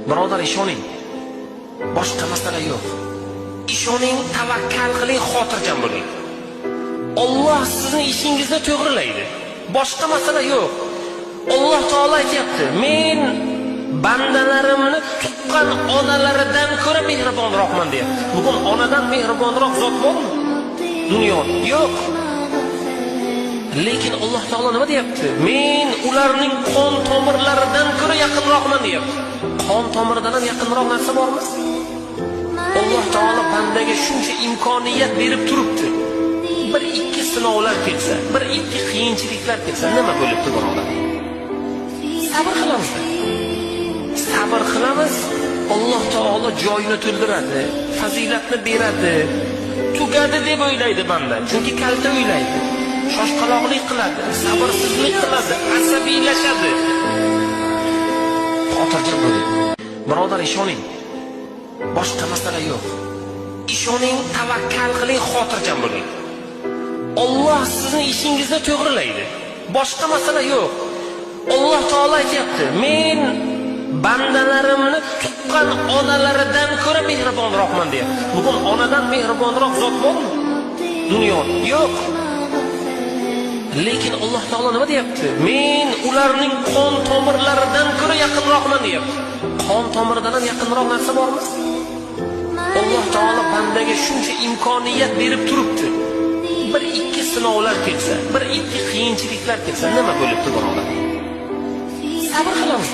Birodar, ishoning. Boshqa masala yo'q. Ishoning, tavakkal qiling, xotirjam bo'ling. Alloh sizning ishingizni to'g'rilaydi. Boshqa masala yo'q. Alloh taolo aytayapti, men bandalarimni tuqqan onalaridan ko'ra mehribonroqman deyapti. Bugun onadan mehribonroq zot bormi? Dunyoda yo'q. Lekin Alloh taolo nima deyapti? Men ularning qon tomirlaridan ko'ra yaqinroqman deyapti. Qon tomiridan ham yaqinroq narsa bormi? Alloh taolo bandaga shuncha imkoniyat berib turibdi. Bir ikki sinovlar kelsa, bir ikki qiyinchiliklar kelsa, nima bo'libdi birodar? Sabr qilamiz. Sabr qilamiz. Alloh taolo joyini to'ldiradi, fazilatni beradi. Tugadi deb o'ylaydi banda, chunki kalta o'ylaydi. Shoshqaloqlik qiladi, sabrsizlik qiladi, asabiylashadi. Xotirjam bo'ling. Birodar, ishoning. Boshqa masala yo'q. Ishoning, tavakkal qiling, xotirjam bo'ling. Alloh sizning ishingizni to'g'rilaydi. Boshqa masala yo'q. Alloh taolo aytayapti, men bandalarimni tuqqan onalaridan ko'ra mehribonroqman deyapti. Bugun onadan mehribonroq zot bormi? Dunyoda yo'q. Lekin Alloh taolo nima deyapti? Men ularning qon tomirlaridan ko'ra yaqinroqman deyapti. Qon tomiridan ham yaqinroq narsa bormi? Alloh taolo bandaga shuncha imkoniyat berib turibdi. Bir ikki sinovlar kelsa, bir ikki qiyinchiliklar kelsa, nima bo'libdi birodar? Sabr qilamiz.